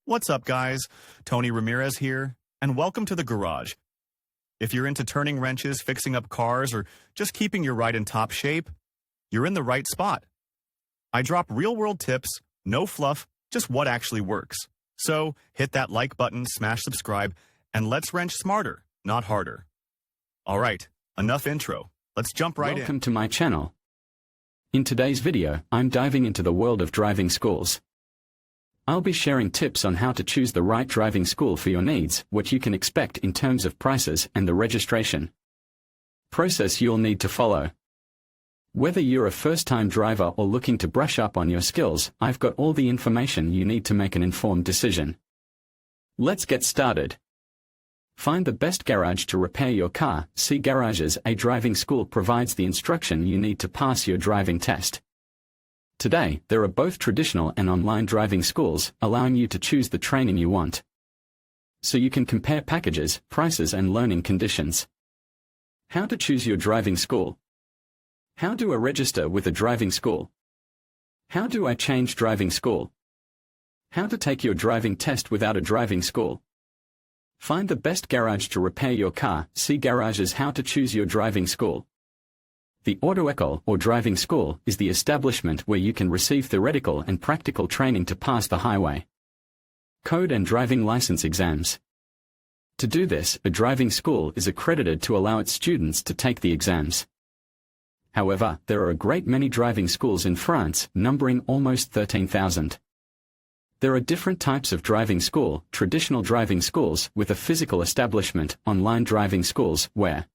What's up, guys? Tony Ramirez here, and welcome to the garage. If you're into turning wrenches, fixing up cars, or just keeping your ride in top shape, you're in the right spot. I drop real-world tips, no fluff, just what actually works. So hit that like button, smash subscribe, and let's wrench smarter, not harder. All right, enough intro. Let's jump right in. Welcome to my channel. In today's video, I'm diving into the world of driving schools. I'll be sharing tips on how to choose the right driving school for your needs, what you can expect in terms of prices, and the registration process you'll need to follow. Whether you're a first-time driver or looking to brush up on your skills, I've got all the information you need to make an informed decision. Let's get started. Find the best garage to repair your car. See Garages. A driving school provides the instruction you need to pass your driving test. Today, there are both traditional and online driving schools, allowing you to choose the training you want. So you can compare packages, prices, and learning conditions. How to choose your driving school. How do I register with a driving school? How do I change driving school? How to take your driving test without a driving school. Find the best garage to repair your car. See Garages. How to choose your driving school. The auto école, or driving school, is the establishment where you can receive theoretical and practical training to pass the highway code and driving license exams. To do this, a driving school is accredited to allow its students to take the exams. However, there are a great many driving schools in France, numbering almost 13,000. There are different types of driving school: traditional driving schools with a physical establishment, online driving schools, where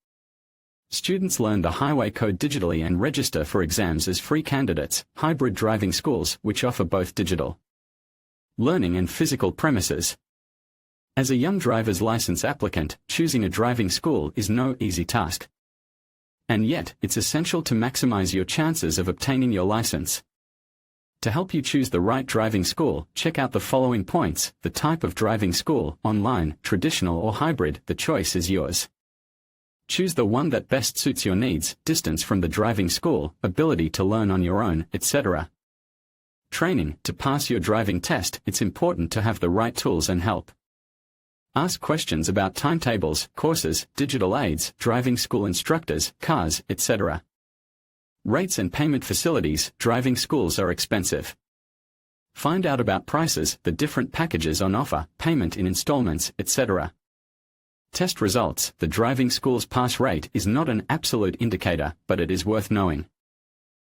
students learn the highway code digitally and register for exams as free candidates, hybrid driving schools, which offer both digital learning and physical premises. As a young driver's license applicant, choosing a driving school is no easy task. And yet, it's essential to maximize your chances of obtaining your license. To help you choose the right driving school, check out the following points: the type of driving school, online, traditional or hybrid, the choice is yours. Choose the one that best suits your needs: distance from the driving school, ability to learn on your own, etc. Training. To pass your driving test, it's important to have the right tools and help. Ask questions about timetables, courses, digital aids, driving school instructors, cars, etc. Rates and payment facilities. Driving schools are expensive. Find out about prices, the different packages on offer, payment in installments, etc. Test results. The driving school's pass rate is not an absolute indicator, but it is worth knowing.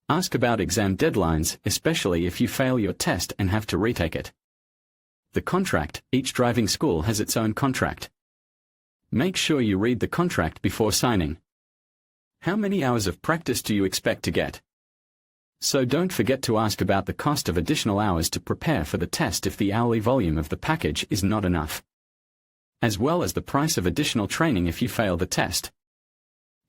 Ask about exam deadlines, especially if you fail your test and have to retake it. The contract. Each driving school has its own contract. Make sure you read the contract before signing. How many hours of practice do you expect to get? So don't forget to ask about the cost of additional hours to prepare for the test if the hourly volume of the package is not enough, as well as the price of additional training if you fail the test.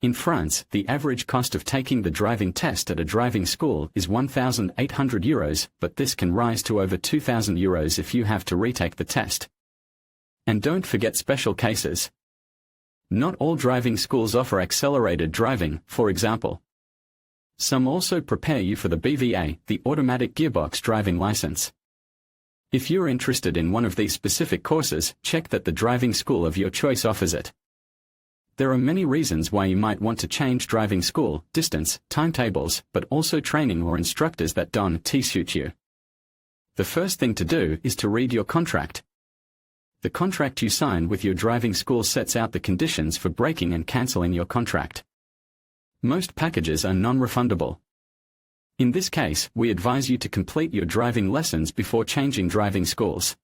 In France, the average cost of taking the driving test at a driving school is €1,800, but this can rise to over €2,000 if you have to retake the test. And don't forget special cases. Not all driving schools offer accelerated driving, for example. Some also prepare you for the BVA, the automatic gearbox driving license. If you're interested in one of these specific courses, check that the driving school of your choice offers it. There are many reasons why you might want to change driving school: distance, timetables, but also training or instructors that don't suit you. The first thing to do is to read your contract. The contract you sign with your driving school sets out the conditions for breaking and cancelling your contract. Most packages are non-refundable. In this case, we advise you to complete your driving lessons before changing driving schools.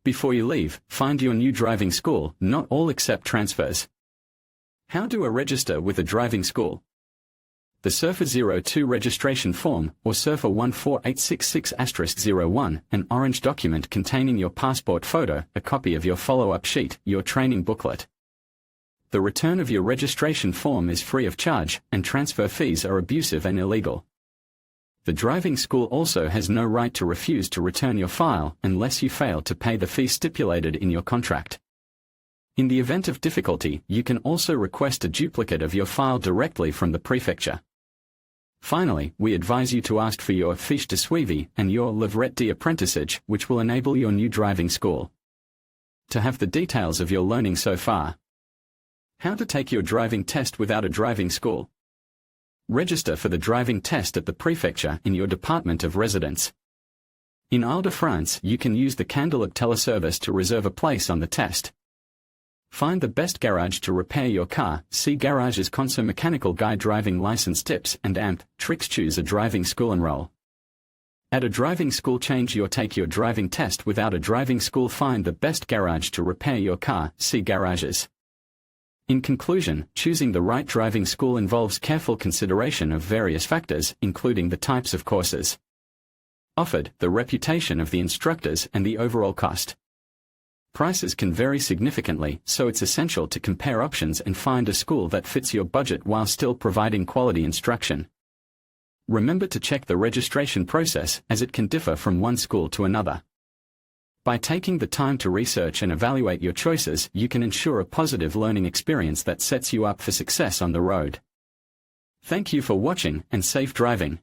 Before you leave, find your new driving school. Not all accept transfers. How do I register with a driving school? The Surfer 02 registration form, or Surfer 14866*01, an orange document containing your passport photo, a copy of your follow-up sheet, your training booklet. The return of your registration form is free of charge, and transfer fees are abusive and illegal. The driving school also has no right to refuse to return your file unless you fail to pay the fee stipulated in your contract. In the event of difficulty, you can also request a duplicate of your file directly from the prefecture. Finally, we advise you to ask for your fiche de suivi and your livret d'apprentissage, which will enable your new driving school to have the details of your learning so far. How to take your driving test without a driving school. Register for the driving test at the prefecture in your department of residence. In Ile-de-France, you can use the Candidac teleservice to reserve a place on the test. Find the best garage to repair your car. See Garage's Conso Mechanical Guide Driving License Tips and AMP Tricks. Choose a driving school. Enroll at a driving school. Take your driving test without a driving school. Find the best garage to repair your car. See Garages. In conclusion, choosing the right driving school involves careful consideration of various factors, including the types of courses offered, the reputation of the instructors, and the overall cost. Prices can vary significantly, so it's essential to compare options and find a school that fits your budget while still providing quality instruction. Remember to check the registration process, as it can differ from one school to another. By taking the time to research and evaluate your choices, you can ensure a positive learning experience that sets you up for success on the road. Thank you for watching, and safe driving.